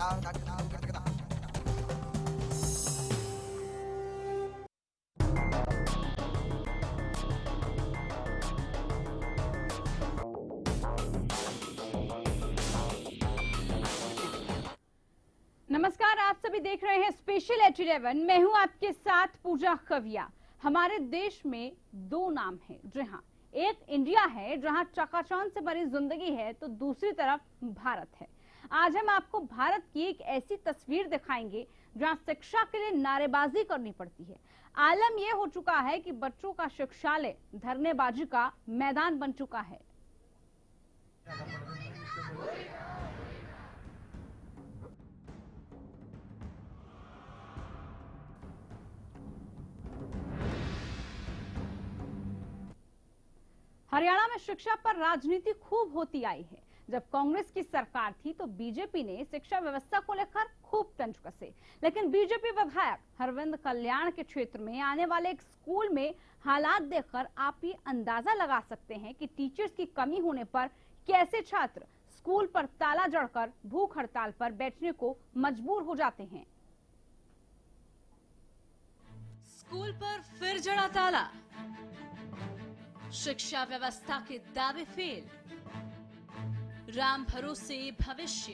नमस्कार, आप सभी देख रहे हैं स्पेशल 811। मैं हूं आपके साथ पूजा खविया। हमारे देश में दो नाम हैं। जी हाँ, एक इंडिया है जहां चकाचौंध से भरी जिंदगी है, तो दूसरी तरफ भारत है। आज हम आपको भारत की एक ऐसी तस्वीर दिखाएंगे जहां शिक्षा के लिए नारेबाजी करनी पड़ती है। आलम यह हो चुका है कि बच्चों का शिक्षालय धरनेबाजी का मैदान बन चुका है। हरियाणा में शिक्षा पर राजनीति खूब होती आई है। जब कांग्रेस की सरकार थी तो बीजेपी ने शिक्षा व्यवस्था को लेकर खूब तंज कसे, लेकिन बीजेपी विधायक हरविंद कल्याण के क्षेत्र में आने वाले एक स्कूल में हालात देखकर आप ये अंदाजा लगा सकते हैं कि टीचर्स की कमी होने पर कैसे छात्र स्कूल पर ताला जड़कर भूख हड़ताल पर बैठने को मजबूर हो जाते हैं। स्कूल पर फिर जड़ा ताला, शिक्षा व्यवस्था के दावे फेल, राम भरोसे भविष्य,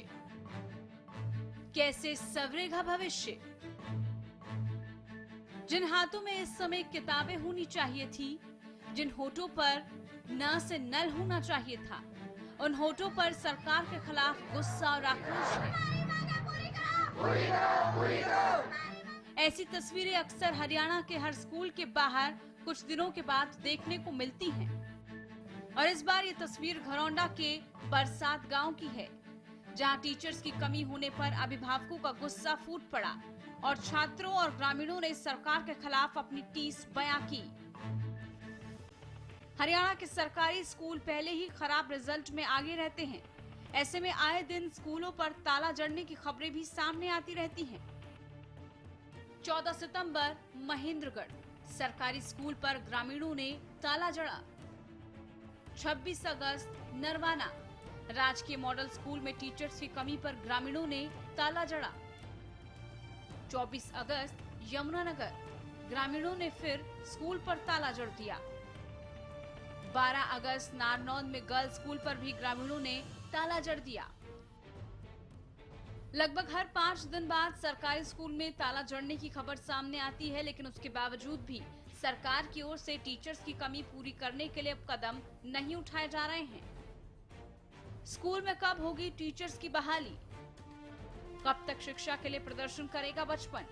कैसे सवरेगा भविष्य। जिन हाथों में इस समय किताबें होनी चाहिए थी, जिन होठों पर न से नल होना चाहिए था, उन होठों पर सरकार के खिलाफ गुस्सा और आक्रोश है। ऐसी तस्वीरें अक्सर हरियाणा के हर स्कूल के बाहर कुछ दिनों के बाद देखने को मिलती हैं। और इस बार ये तस्वीर घरौंडा के बरसात गांव की है, जहां टीचर्स की कमी होने पर अभिभावकों का गुस्सा फूट पड़ा और छात्रों और ग्रामीणों ने सरकार के खिलाफ अपनी टीस बयां की। हरियाणा के सरकारी स्कूल पहले ही खराब रिजल्ट में आगे रहते हैं। ऐसे में आए दिन स्कूलों पर ताला जड़ने की खबरें भी सामने आती रहती हैं। 14 सितंबर महेंद्रगढ़ सरकारी स्कूल पर ग्रामीणों ने ताला जड़ा। 26 अगस्त नरवाना राजकीय मॉडल स्कूल में टीचर्स की कमी पर ग्रामीणों ने ताला जड़ा। 24 अगस्त यमुनानगर ग्रामीणों ने फिर स्कूल पर ताला जड़ दिया। 12 अगस्त नारनौंद में गर्ल्स स्कूल पर भी ग्रामीणों ने ताला जड़ दिया। लगभग हर 5 दिन बाद सरकारी स्कूल में ताला जड़ने की खबर सामने आती है, लेकिन उसके बावजूद भी सरकार की ओर से टीचर्स की कमी पूरी करने के लिए अब कदम नहीं उठाए जा रहे हैं। स्कूल में कब होगी टीचर्स की बहाली? कब तक शिक्षा के लिए प्रदर्शन करेगा बचपन?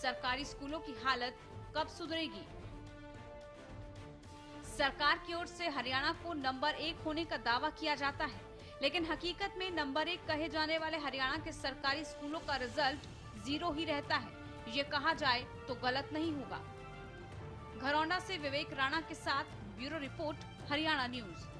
सरकारी स्कूलों की हालत कब सुधरेगी? सरकार की ओर से हरियाणा को नंबर 1 होने का दावा किया जाता है, लेकिन हकीकत में नंबर 1 कहे जाने वाले हरियाणा के सरकारी स्कूलों का रिजल्ट 0 ही रहता है। ये कहा जाए तो गलत नहीं होगा। घरौंडा से विवेक राणा के साथ bureau report, Haryana news.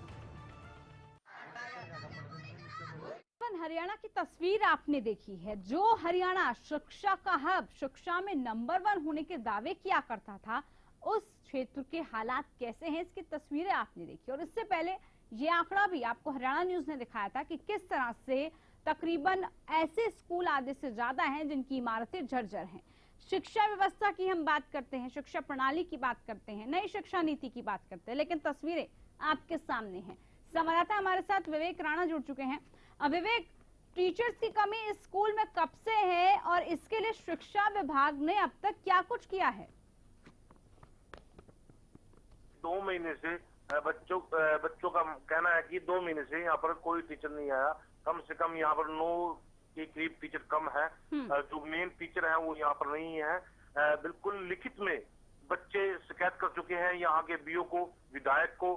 Haryana की तस्वीर आपने देखी है। जो हरियाणा शिक्षा का हब, शिक्षा में नंबर 1 होने के दावे किया करता था, उस क्षेत्र के हालात कैसे हैं, इसकी तस्वीरें आपने देखी। और इससे पहले ये आंकड़ा भी आपको हरियाणा न्यूज ने दिखाया था कि किस तरह से तकरीबन ऐसे स्कूल आधे से ज्यादा हैं जिनकी इमारतें जर्जर हैं। शिक्षा व्यवस्था की हम बात करते हैं, शिक्षा प्रणाली की बात करते हैं, नई शिक्षा नीति की बात करते हैं, लेकिन तस्वीरें आपके सामने हैं। संवाददाता हमारे साथ विवेक राणा जुड़ चुके हैं। विवेक, टीचर्स की कमी इस स्कूल में कब से है और इसके लिए शिक्षा विभाग ने अब तक क्या कुछ किया है? 2 महीने से बच्चों का कहना है कि 2 महीने से यहाँ पर कोई टीचर नहीं आया। कम से कम यहाँ पर 9 के करीब टीचर कम है। जो मेन टीचर है वो यहाँ पर नहीं है। बिल्कुल लिखित में बच्चे शिकायत कर चुके हैं यहाँ के बीओ को, विधायक को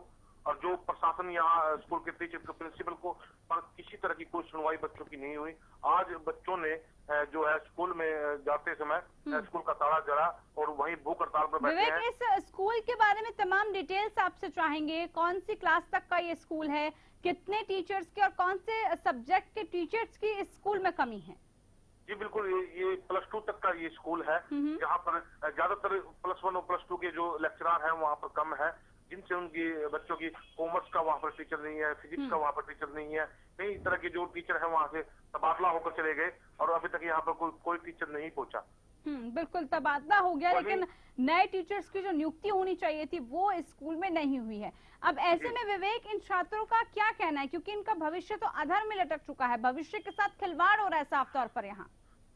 और जो प्रशासन यहाँ स्कूल के टीचर को, प्रिंसिपल को, पर किसी तरह की कोई सुनवाई बच्चों की नहीं हुई। आज बच्चों ने जो है स्कूल में जाते समय स्कूल का ताला जड़ा और वहीं भूख हड़ताल पर बैठे हैं। इस स्कूल के बारे में तमाम डिटेल्स आपसे चाहेंगे। कौन सी क्लास तक का ये स्कूल है, कितने टीचर्स के और कौन से सब्जेक्ट के टीचर्स की इस स्कूल में कमी है? जी बिल्कुल, ये +2 तक का ये स्कूल है। यहाँ पर ज्यादातर +1 और +2 के जो लेक्चरार हैं वहाँ पर कम है। जिनसे उनकी बच्चों की कॉमर्स का वहाँ पर टीचर नहीं है, फिजिक्स का वहाँ पर टीचर नहीं है, कई तरह के जो टीचर है वहाँ से तबादला होकर चले गए और अभी तक यहाँ पर कोई टीचर नहीं पहुंचा। बिल्कुल तबादला हो गया, वही- लेकिन नए टीचर्स की जो नियुक्ति होनी चाहिए थी वो इस स्कूल में नहीं हुई है। अब ऐसे में विवेक, इन छात्रों का क्या कहना है, क्योंकि इनका भविष्य तो अधर में लटक चुका है, भविष्य के साथ खिलवाड़ हो रहा है साफ तौर पर यहाँ।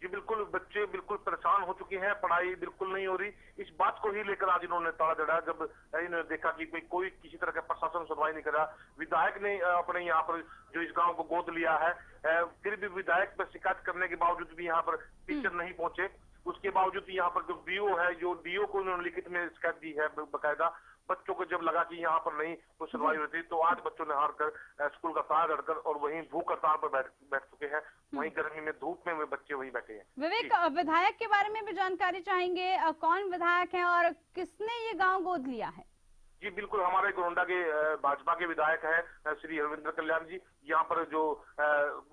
जी बिल्कुल, बच्चे बिल्कुल परेशान हो चुके हैं, पढ़ाई बिल्कुल नहीं हो रही। इस बात को ही लेकर आज इन्होंने ताला जड़ा, जब इन्होंने देखा कि कोई किसी तरह का प्रशासन सुनवाई नहीं कर रहा। विधायक ने अपने यहाँ पर जो इस गांव को गोद लिया है, फिर भी विधायक पर शिकायत करने के बावजूद भी यहाँ पर टीचर नहीं पहुंचे। उसके बावजूद यहाँ पर जो बीओ है, जो डीओ को उन्होंने लिखित में शिकायत दी है बकायदा। बच्चों को जब लगा कि यहाँ पर नहीं कोई सुनवाई होती, तो आज बच्चों ने हार कर स्कूल का ताला जड़कर और वहीं भूख हड़ताल पर बैठ चुके हैं। वहीं गर्मी में, धूप में वे बच्चे वहीं बैठे हैं। विवेक, विधायक के बारे में भी जानकारी चाहेंगे, कौन विधायक है और किसने ये गाँव गोद लिया है? जी बिल्कुल, हमारे गोंडा के भाजपा के विधायक हैं श्री हरविंदर कल्याण जी। यहाँ पर जो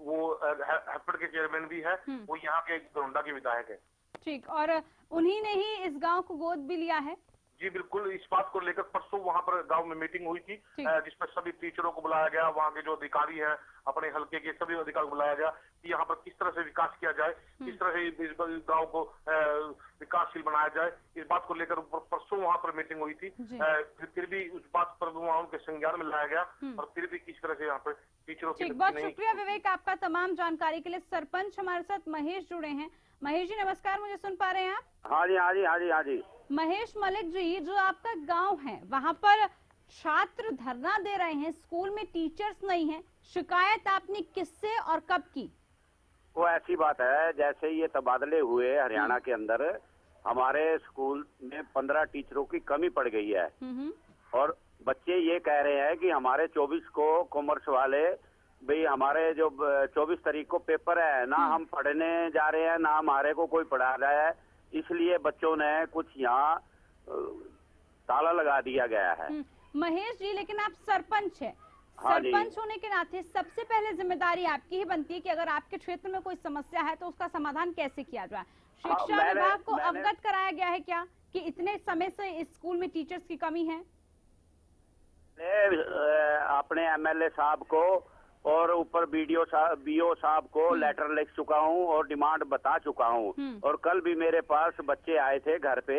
वो हैफेड के चेयरमैन भी है, वो यहाँ के गोंडा के विधायक है। ठीक, और उन्हीं ने ही इस गांव को गोद भी लिया है? जी बिल्कुल, इस बात को लेकर परसों वहाँ पर गांव में मीटिंग हुई थी, जिसमें सभी टीचरों को बुलाया गया, वहाँ के जो अधिकारी हैं अपने हल्के के सभी अधिकारियों को बुलाया गया कि यहाँ पर किस तरह से विकास किया जाए, किस तरह से इस गांव को विकासशील बनाया जाए। इस बात को लेकर परसों वहाँ पर मीटिंग हुई थी। फिर भी उस बात पर वहाँ उनके संज्ञान में लाया गया और फिर भी किस तरह से यहाँ पर टीचरों की बहुत शुक्रिया विवेक आपका तमाम जानकारी के लिए। सरपंच हमारे साथ महेश जुड़े हैं। महेश जी नमस्कार, मुझे सुन पा रहे हैं आप? हाँ जी, हाँ जी, हाँ जी, हाँ जी। महेश मलिक जी, जो आपका गांव है वहां पर छात्र धरना दे रहे हैं, स्कूल में टीचर्स नहीं हैं, शिकायत आपने किससे और कब की? वो ऐसी बात है, जैसे ये तबादले हुए हरियाणा के अंदर, हमारे स्कूल में 15 टीचरों की कमी पड़ गई है और बच्चे ये कह रहे हैं कि हमारे 24 को कॉमर्स वाले, भाई हमारे जो 24 तारीख को पेपर है ना, हम पढ़ने जा रहे हैं ना हमारे को कोई पढ़ा रहा है, इसलिए बच्चों ने कुछ यहाँ ताला लगा दिया गया है। महेश जी, लेकिन आप सरपंच हैं, हाँ सरपंच होने के नाते सबसे पहले जिम्मेदारी आपकी ही बनती है कि अगर आपके क्षेत्र में कोई समस्या है तो उसका समाधान कैसे किया जाए। शिक्षा विभाग को अवगत कराया गया है क्या कि इतने समय से इस स्कूल में टीचर्स की कमी है? अपने एमएलए साहब को और ऊपर बीओ साहब को लेटर लिख चुका हूँ और डिमांड बता चुका हूँ। और कल भी मेरे पास बच्चे आए थे घर पे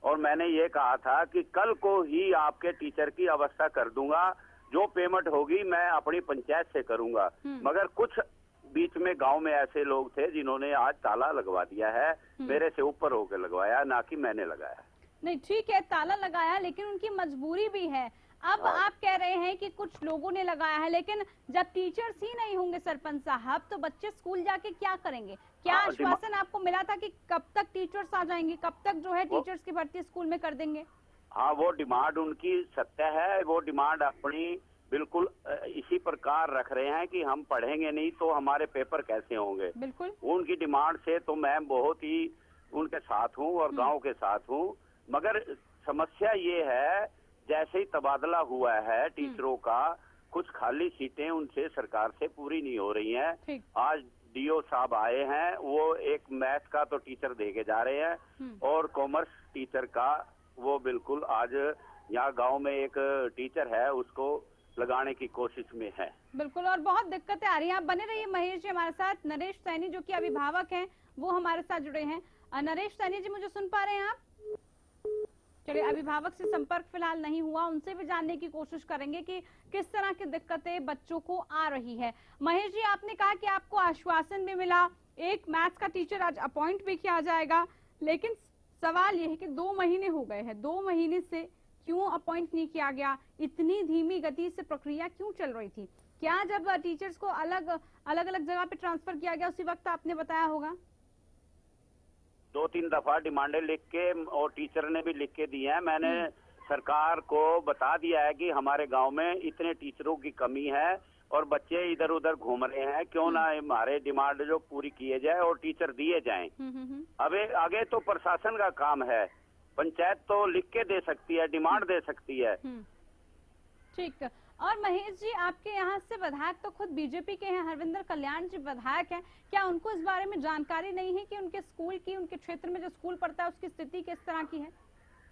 और मैंने ये कहा था कि कल को ही आपके टीचर की व्यवस्था कर दूंगा, जो पेमेंट होगी मैं अपनी पंचायत से करूंगा। मगर कुछ बीच में गांव में ऐसे लोग थे जिन्होंने आज ताला लगवा दिया है, मेरे से ऊपर होकर लगवाया, ना कि मैंने लगाया। नहीं ठीक है, ताला लगाया, लेकिन उनकी मजबूरी भी है। अब आप कह रहे हैं कि कुछ लोगों ने लगाया है, लेकिन जब टीचर्स ही नहीं होंगे सरपंच साहब, तो बच्चे स्कूल जाके क्या करेंगे? क्या आश्वासन आपको मिला था कि कब तक टीचर्स आ जाएंगे, कब तक जो है टीचर्स की भर्ती स्कूल में कर देंगे? हाँ, वो डिमांड उनकी सत्य है, वो डिमांड अपनी बिल्कुल इसी प्रकार रख रहे हैं कि हम पढ़ेंगे नहीं तो हमारे पेपर कैसे होंगे। बिल्कुल उनकी डिमांड से तो मैं बहुत ही उनके साथ हूँ और गांव के साथ हूँ। मगर समस्या ये है, जैसे ही तबादला हुआ है टीचरों का, कुछ खाली सीटें उनसे सरकार से पूरी नहीं हो रही हैं। आज डीओ साहब आए हैं, वो एक मैथ का तो टीचर दे के जा रहे हैं और कॉमर्स टीचर का वो बिल्कुल आज यहाँ गांव में एक टीचर है उसको लगाने की कोशिश में है। बिल्कुल, और बहुत दिक्कतें आ रही हैं। आप बने रहिए महेश जी हमारे साथ। नरेश सैनी जो कि अभिभावक हैं वो हमारे साथ जुड़े हैं। नरेश सैनी जी, मुझे सुन पा रहे हैं आप? चलिए, अभिभावक से संपर्क फिलहाल नहीं हुआ, उनसे भी जानने की कोशिश करेंगे कि किस तरह की दिक्कतें बच्चों को आ रही है। महेश जी, आपने कहा कि आपको आश्वासन भी मिला, एक मैथ्स का टीचर आज अपॉइंट भी किया जाएगा, लेकिन सवाल यह है कि 2 महीने हो गए हैं, 2 महीने से क्यों अपॉइंट नहीं किया गया? इतनी धीमी गति से प्रक्रिया क्यों चल रही थी? क्या जब टीचर्स को अलग अलग जगह पे ट्रांसफर किया गया उसी वक्त आपने बताया होगा? 2-3 दफा डिमांडें लिख के और टीचर ने भी लिख के दी है। मैंने सरकार को बता दिया है कि हमारे गांव में इतने टीचरों की कमी है और बच्चे इधर उधर घूम रहे हैं, क्यों ना हमारे डिमांड जो पूरी किए जाए और टीचर दिए जाएं। अब आगे तो प्रशासन का काम है, पंचायत तो लिख के दे सकती है, डिमांड दे सकती है। ठीक। और महेश जी, आपके यहाँ से विधायक तो खुद बीजेपी के हैं, हरविंदर कल्याण जी विधायक हैं, क्या उनको इस बारे में जानकारी नहीं है कि उनके स्कूल की, उनके क्षेत्र में जो स्कूल पड़ता है उसकी स्थिति किस तरह की है?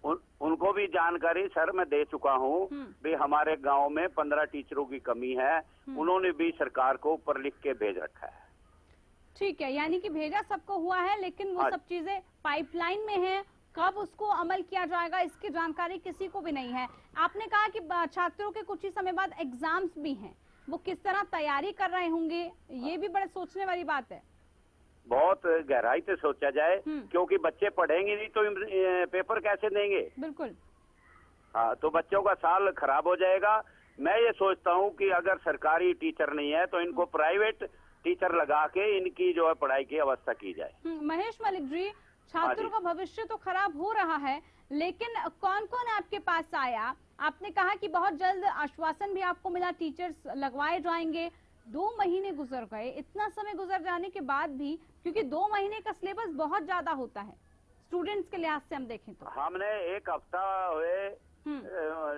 उनको भी जानकारी सर मैं दे चुका हूँ भी हमारे गांव में 15 टीचरों की कमी है। उन्होंने भी सरकार को ऊपर लिख के भेज रखा है। ठीक है, यानी कि भेजा सबको हुआ है, लेकिन वो सब चीजें पाइपलाइन में है। कब उसको अमल किया जाएगा इसकी जानकारी किसी को भी नहीं है। आपने कहा कि छात्रों के कुछ ही समय बाद एग्जाम्स भी हैं, वो किस तरह तैयारी कर रहे होंगे, ये भी बड़े सोचने वाली बात है। बहुत गहराई से सोचा जाए, क्योंकि बच्चे पढ़ेंगे नहीं तो पेपर कैसे देंगे। बिल्कुल। हाँ, तो बच्चों का साल खराब हो जाएगा। मैं ये सोचता हूँ कि अगर सरकारी टीचर नहीं है तो इनको प्राइवेट टीचर लगा के इनकी जो है पढ़ाई की व्यवस्था की जाए। महेश मलिक जी, छात्रों का भविष्य तो खराब हो रहा है, लेकिन कौन कौन आपके पास आया? आपने कहा कि बहुत जल्द आश्वासन भी आपको मिला, टीचर्स लगवाए जाएंगे। 2 महीने गुजर गए, इतना समय गुजर जाने के बाद भी, क्योंकि 2 महीने का सिलेबस बहुत ज्यादा होता है स्टूडेंट्स के लिहाज से हम देखें तो। हमने 1 हफ्ता हुए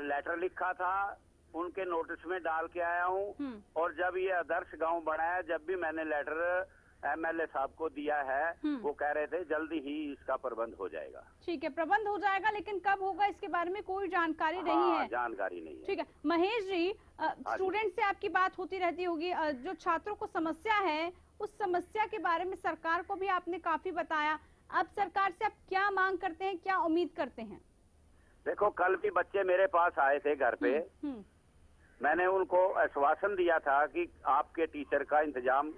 लेटर लिखा था, उनके नोटिस में डाल के आया हूँ। और जब ये आदर्श गांव बना है, जब भी मैंने लेटर एमएलए साहब को दिया है, वो कह रहे थे जल्दी ही इसका प्रबंध हो जाएगा। ठीक है, प्रबंध हो जाएगा, लेकिन कब होगा इसके बारे में कोई जानकारी नहीं है। जानकारी नहीं है। ठीक है महेश जी, स्टूडेंट से आपकी बात होती रहती होगी, जो छात्रों को समस्या है उस समस्या के बारे में सरकार को भी आपने काफी बताया। अब सरकार से आप क्या मांग करते हैं, क्या उम्मीद करते हैं? देखो, कल भी बच्चे मेरे पास आए थे घर पे। मैंने उनको आश्वासन दिया था कि आपके टीचर का इंतजाम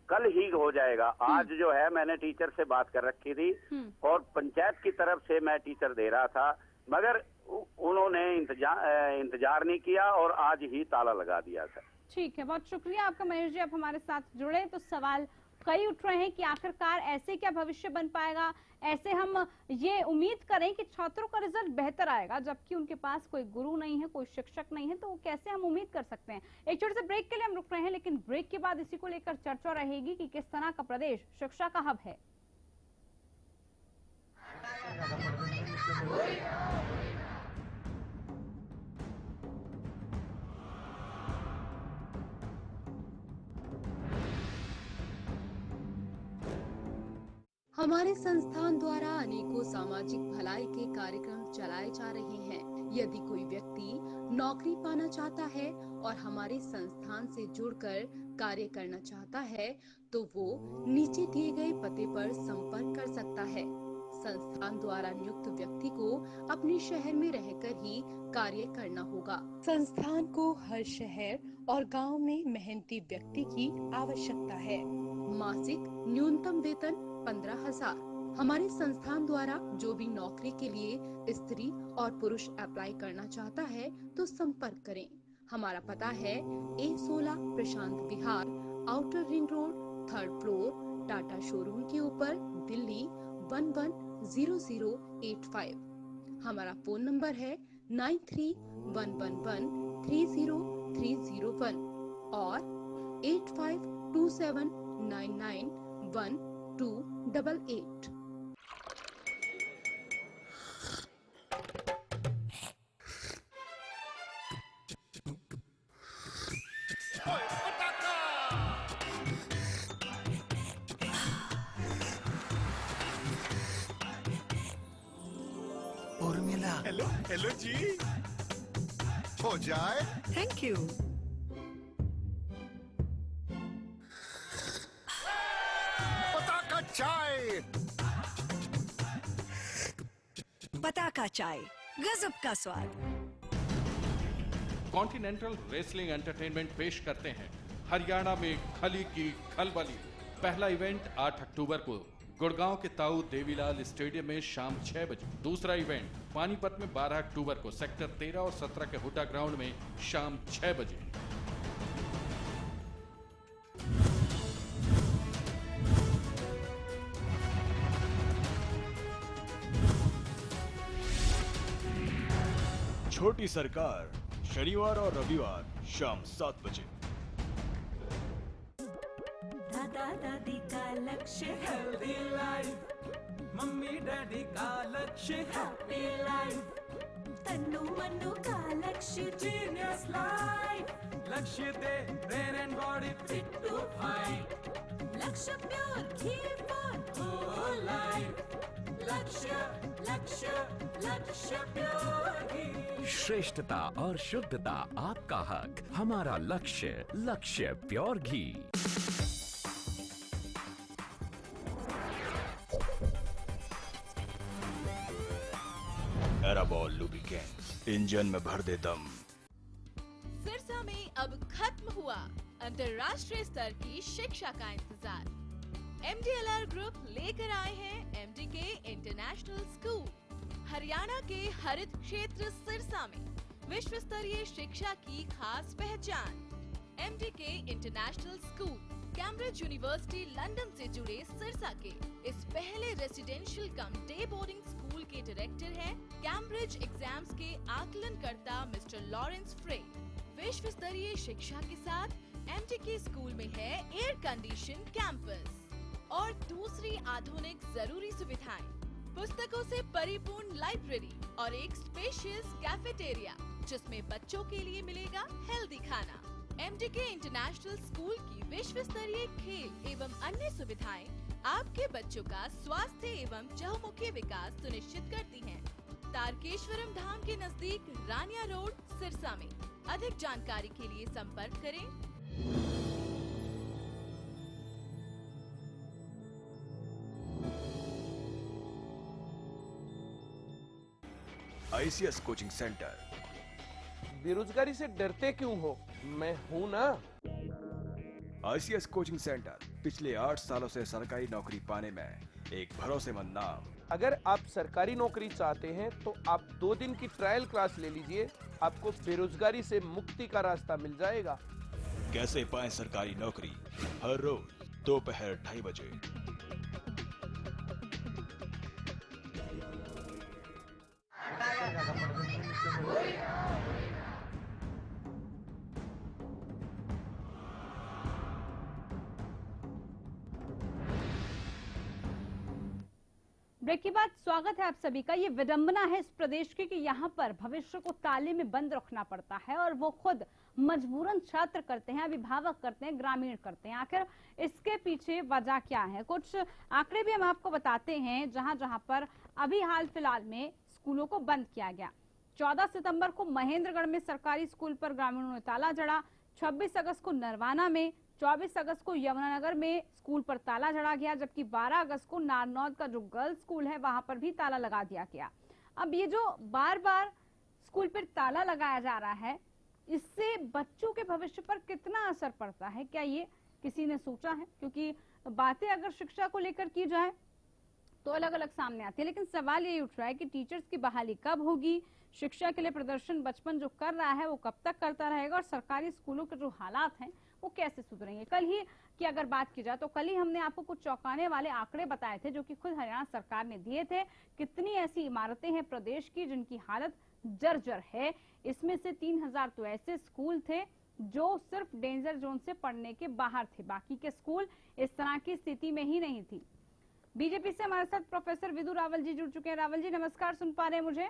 कल ही हो जाएगा। आज जो है मैंने टीचर से बात कर रखी थी और पंचायत की तरफ से मैं टीचर दे रहा था, मगर उन्होंने इंतजार नहीं किया और आज ही ताला लगा दिया था। ठीक है, बहुत शुक्रिया आपका महेश जी, आप हमारे साथ जुड़े। तो सवाल कई उठ रहे हैं कि आखिरकार ऐसे क्या भविष्य बन पाएगा। ऐसे हम ये उम्मीद करें कि छात्रों का रिजल्ट बेहतर आएगा, जबकि उनके पास कोई गुरु नहीं है, कोई शिक्षक नहीं है, तो कैसे हम उम्मीद कर सकते हैं। एक छोटे से ब्रेक के लिए हम रुक रहे हैं, लेकिन ब्रेक के बाद इसी को लेकर चर्चा रहेगी कि किस तरह का प्रदेश शिक्षा का हब है। हमारे संस्थान द्वारा अनेकों सामाजिक भलाई के कार्यक्रम चलाए जा रहे हैं। यदि कोई व्यक्ति नौकरी पाना चाहता है और हमारे संस्थान से जुड़कर कार्य करना चाहता है, तो वो नीचे दिए गए पते पर संपर्क कर सकता है। संस्थान द्वारा नियुक्त व्यक्ति को अपने शहर में रहकर ही कार्य करना होगा। संस्थान को हर शहर और गांव में मेहनती व्यक्ति की आवश्यकता है। मासिक न्यूनतम वेतन 15,000। हमारे संस्थान द्वारा जो भी नौकरी के लिए स्त्री और पुरुष अप्लाई करना चाहता है तो संपर्क करें। हमारा पता है A16 Prashant Vihar, outer ring road, 3rd floor, Tata showroom के ऊपर, दिल्ली 110085। हमारा फोन नंबर है 9311130301 और 8527991288। उर्मिला, हेलो हेलो जी, हो जाए। Thank you. पताका चाय, पताका चाय, गजब का स्वाद। कॉन्टिनेंटल रेसलिंग एंटरटेनमेंट पेश करते हैं हरियाणा में खली की खलबली। पहला इवेंट 8 अक्टूबर को गुड़गांव के ताऊ देवीलाल स्टेडियम में शाम 6 बजे। दूसरा इवेंट पानीपत में 12 अक्टूबर को सेक्टर 13 और 17 के हुड्डा ग्राउंड में शाम 6 बजे। छोटी सरकार शनिवार और रविवार शाम 7 बजे। दादा दादी का लक्ष्य हेल्दी लाइफ, मम्मी डैडी का लक्ष्य हैप्पी लाइफ, तन्नू मन्नू का लक्ष्य genius life, Lakshya the brain and body fit to fight, Lakshya pure ghee for whole life, Lakshya Lakshya लक्ष्य प्योर घी। श्रेष्ठता और शुद्धता आपका हक, हमारा लक्ष्य लक्ष्य प्योर घी। एराबॉल लुब्रिकेंट्स, इंजन में भर दे दम। सिरसा में अब खत्म हुआ अंतर्राष्ट्रीय स्तर की शिक्षा का इंतजार। MDLR ग्रुप लेकर आए हैं MDK इंटरनेशनल स्कूल। हरियाणा के हरित क्षेत्र सिरसा में विश्व स्तरीय शिक्षा की खास पहचान। MDK international school Cambridge university London से जुड़े सिरसा के इस पहले रेसिडेंशियल कम डे बोर्डिंग स्कूल के डायरेक्टर हैं कैम्ब्रिज एग्जाम्स के आकलनकर्ता मिस्टर लॉरेंस फ्रे। विश्व स्तरीय शिक्षा के साथ MDK स्कूल में है एयर कंडीशन कैंपस और दूसरी आधुनिक जरूरी सुविधाएं, पुस्तकों से परिपूर्ण लाइब्रेरी और एक स्पेशियस कैफेटेरिया जिसमें बच्चों के लिए मिलेगा हेल्दी खाना। MDK इंटरनेशनल स्कूल की विश्व स्तरीय खेल एवं अन्य सुविधाएं आपके बच्चों का स्वास्थ्य एवं चहुमुखी विकास सुनिश्चित करती हैं। तारकेश्वरम धाम के नजदीक रानिया रोड सिरसा में। अधिक जानकारी के लिए संपर्क करें। ICS coaching centre. बेरोजगारी से डरते क्यों हो? मैं हूँ ना। ICS कोचिंग सेंटर पिछले 8 सालों से सरकारी नौकरी पाने में एक भरोसेमंद नाम। अगर आप सरकारी नौकरी चाहते हैं तो आप 2 दिन की ट्रायल क्लास ले लीजिए, आपको बेरोजगारी से मुक्ति का रास्ता मिल जाएगा। कैसे पाएं सरकारी नौकरी? हर रोज दोपहर 2:30 बजे। ब्रेक के बाद स्वागत है आप सभी का। ये विडंबना है इस प्रदेश की कि यहाँ पर भविष्य को ताले में बंद रखना पड़ता है और वो खुद मजबूरन छात्र करते हैं, अभिभावक करते हैं, ग्रामीण करते हैं। आखिर इसके पीछे वजह क्या है? कुछ आंकड़े भी हम आपको बताते हैं जहां जहां पर अभी हाल फिलहाल में स्कूलों को बंद किया गया। 14 सितंबर को महेंद्रगढ़ में सरकारी स्कूल पर ग्रामीणों ने ताला जड़ा। 26 अगस्त को नरवाना में, 24 अगस्त को यमुनानगर में स्कूल पर ताला जड़ा गया, जबकि 12 अगस्त को नारनौल का जो गर्ल्स स्कूल है वहां पर भी ताला लगा दिया गया। अब ये जो बार बार स्कूल पर ताला लगाया जा रहा है, इससे बच्चों के भविष्य पर कितना असर पड़ता है, क्या ये किसी ने सोचा है? क्योंकि बातें अगर शिक्षा को लेकर की जाए तो अलग अलग सामने आती है, लेकिन सवाल ये उठ रहा है कि टीचर्स की बहाली कब होगी? शिक्षा के लिए प्रदर्शन बचपन जो कर रहा है वो कब तक करता रहेगा? और सरकारी स्कूलों के जो हालात हैं वो कैसे सुधरेंगे? कल ही की अगर बात की जाए तो कल ही हमने आपको कुछ चौंकाने वाले आंकड़े बताए थे जो कि खुद हरियाणा सरकार ने दिए थे। कितनी ऐसी इमारतें हैं प्रदेश की जिनकी हालत जर्जर है। इसमें से 3000 तो ऐसे स्कूल थे जो सिर्फ डेंजर जोन से पढ़ने के बाहर थे, बाकी के स्कूल इस तरह की स्थिति में ही नहीं थी। बीजेपी से हमारे साथ प्रोफेसर विदु रावल जी जुड़ चुके हैं। रावल जी नमस्कार, सुन पा रहे हैं मुझे?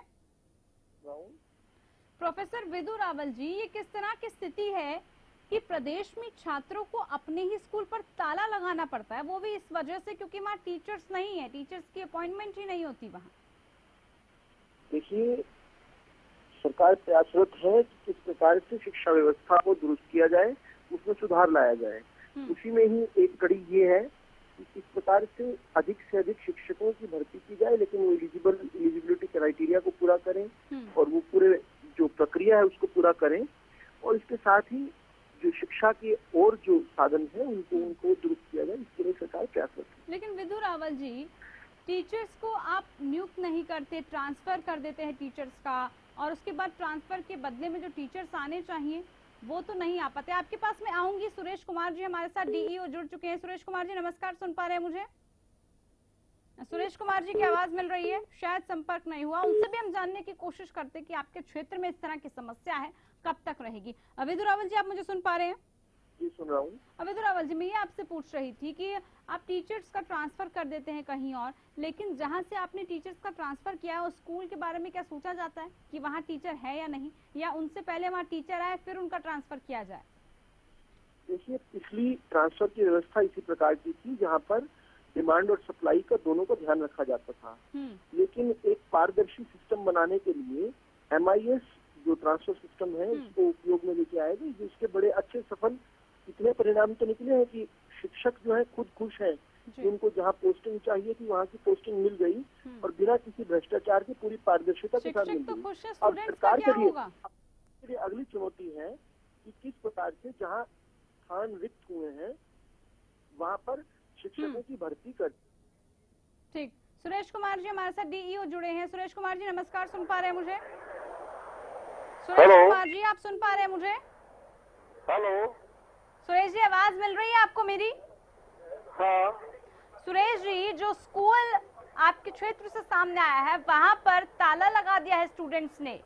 प्रोफेसर विदु रावल जी, ये किस तरह की स्थिति है कि प्रदेश में छात्रों को अपने ही स्कूल पर ताला लगाना पड़ता है, वो भी इस वजह से क्योंकि वहाँ टीचर्स नहीं है, टीचर्स की अपॉइंटमेंट ही नहीं होती वहाँ? देखिए, सरकार प्रयासरत है कि किस प्रकार से शिक्षा व्यवस्था को दुरुस्त किया जाए, उसमें सुधार लाया जाए। उसी में ही एक कड़ी ये है कि किस प्रकार से अधिक शिक्षकों की भर्ती की जाए, लेकिन वो एलिजिबिलिटी क्राइटेरिया को पूरा करें और वो पूरे जो प्रक्रिया है उसको पूरा करें, और इसके साथ ही जो शिक्षा के और जो साधन है उनको दुरुस्त किया जाए, इसके लिए सरकार प्रयासरत है। लेकिन विदु रावल जी, टीचर्स को आप नियुक्त नहीं करते, ट्रांसफर कर देते हैं टीचर्स का, और उसके बाद ट्रांसफर के बदले में जो टीचर्स आने चाहिए वो तो नहीं आ पाते। आपके पास मैं आऊंगी। सुरेश कुमार जी हमारे साथ डीईओ जुड़ चुके हैं। सुरेश कुमार जी नमस्कार, सुन पा रहे हैं मुझे? सुरेश कुमार जी की आवाज मिल रही है? शायद संपर्क नहीं हुआ। उनसे भी हम जानने की कोशिश करते हैं कि आपके क्षेत्र में इस तरह की समस्या है, कब तक रहेगी। विदु रावल जी, आप मुझे सुन पा रहे हैं? जी सुन रहा हूँ। विदु रावल जी, मैं ये आपसे पूछ रही थी कि आप टीचर्स का ट्रांसफर कर देते हैं कहीं और, लेकिन जहां से आपने टीचर्स का ट्रांसफर किया है उस स्कूल के बारे में क्या सोचा जाता है कि वहाँ टीचर है या नहीं, या उनसे पहले वहाँ टीचर आए फिर उनका ट्रांसफर किया जाए? देखिए, पिछली ट्रांसफर की व्यवस्था इसी प्रकार की थी जहाँ पर डिमांड और सप्लाई का दोनों का ध्यान रखा जाता था। लेकिन एक पारदर्शी सिस्टम बनाने के लिए MIS जो ट्रांसफर सिस्टम है इसको उपयोग में लेके आएगा, जिसके बड़े अच्छे सफल इतने परिणाम तो निकले हैं कि शिक्षक जो है खुद खुश हैं कि उनको जहाँ पोस्टिंग चाहिए थी वहाँ की पोस्टिंग मिल गई और बिना किसी भ्रष्टाचार की पूरी पारदर्शिता के साथ मिल गई। अब सरकार के लिए अगली चुनौती है कि किस प्रकार से जहाँ स्थान रिक्त हुए हैं वहाँ पर शिक्षकों की भर्ती कर। ठीक, सुरेश कुमार जी हमारे साथ DEO जुड़े हैं। सुरेश कुमार जी नमस्कार, सुन पा रहे हैं मुझे? सुरेश कुमार जी आप सुन पा रहे हैं मुझे? हेलो सुरेश जी आवाज मिल रही है आपको मेरी? हाँ। सुरेश जी जो स्कूल आपके क्षेत्र से सामने आया है वहाँ पर ताला लगा दिया है स्टूडेंट्स ने,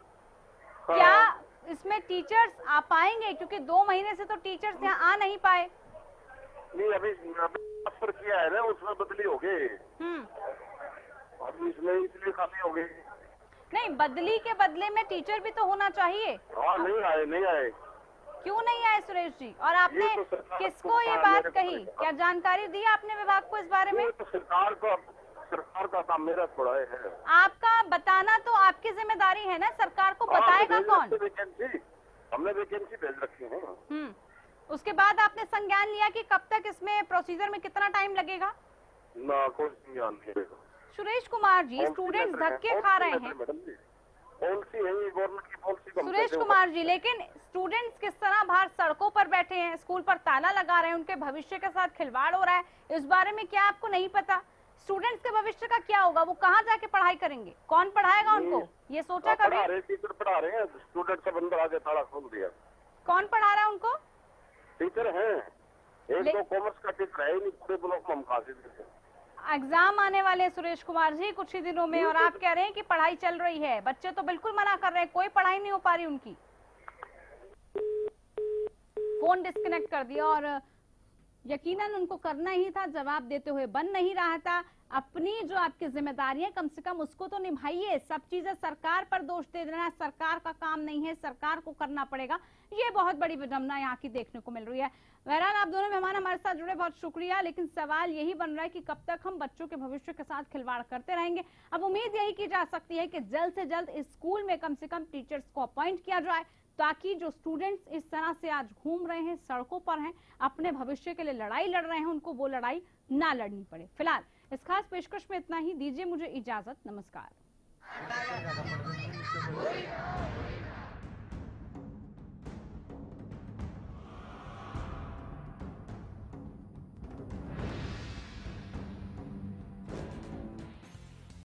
हाँ। क्या इसमें टीचर्स आ पाएंगे? क्योंकि 2 महीने से तो टीचर्स यहाँ आ नहीं पाए। नहीं अभी ट्रांसफर किया है ना, उसमें बदली हो गई। अभी इसमें इसलिए खाली हो गई। नहीं, बदली के बदले में टीचर भी तो होना चाहिए। हाँ नहीं आए। क्यों नहीं आए सुरेश जी? और आपने तो किसको ये बात कही? क्या जानकारी दी आपने विभाग को इस बारे में? तो सरकार का काम मेरा थोड़ा है। आपका बताना तो आपकी जिम्मेदारी है ना, सरकार को बताएगा कौन? हमने वैकेंसी भेज रखी है। उसके बाद आपने संज्ञान लिया कि कब तक इसमें प्रोसीजर में कितना टाइम लगेगा? ना कोई संज्ञान नहीं। सुरेश कुमार जी स्टूडेंट्स धक्के खा रहे हैं। पॉलिसी है ये, गवर्नमेंट की पॉलिसी। सुरेश कुमार जी लेकिन स्टूडेंट्स किस तरह बाहर सड़कों पर बैठे हैं, स्कूल पर ताला लगा रहे हैं, उनके भविष्य के साथ खिलवाड़ हो रहा है, इस बारे में क्या आपको नहीं पता? स्टूडेंट्स के भविष्य का क्या होगा? वो कहाँ जाके पढ़ाई करेंगे? कौन पढ़ाएगा उनको? ये सोचा कभी? टीचर पढ़ा रहे हैं, स्टूडेंट सब अंदर आके ताला खोल दिया। कौन पढ़ा रहा है उनको? टीचर हैं, एक दो कॉमर्स का टीचर है नहीं, पूरे ब्लॉक में हम कहाँ से देते हैं। एग्जाम आने वाले सुरेश कुमार जी कुछ ही दिनों में, और आप कह रहे हैं कि पढ़ाई चल रही है। बच्चे तो बिल्कुल मना कर रहे हैं, कोई पढ़ाई नहीं हो पा रही उनकी। फोन डिस्कनेक्ट कर दिया और यकीनन उनको करना ही था, जवाब देते हुए बन नहीं रहा था। अपनी जो आपकी जिम्मेदारी है कम से कम उसको तो निभाइए। सब चीजें सरकार पर दोष दे देना सरकार का काम नहीं है, सरकार को करना पड़ेगा, ये बहुत बड़ी विडंबना यहाँ की देखने को मिल रही है। बहरहाल आप दोनों मेहमान हमारे साथ जुड़े, बहुत शुक्रिया। लेकिन सवाल यही बन रहा है कि कब तक हम बच्चों के भविष्य के साथ खिलवाड़ करते रहेंगे। अब उम्मीद यही की जा सकती है कि जल्द से जल्द इस स्कूल में कम से कम टीचर्स को अपॉइंट किया जाए, ताकि जो स्टूडेंट्स इस तरह से आज घूम रहे हैं, सड़कों पर हैं, अपने भविष्य के लिए लड़ाई लड़ रहे हैं, उनको वो लड़ाई ना लड़नी पड़े। फिलहाल इस खास पेशकश में इतना ही, दीजिए मुझे इजाजत, नमस्कार।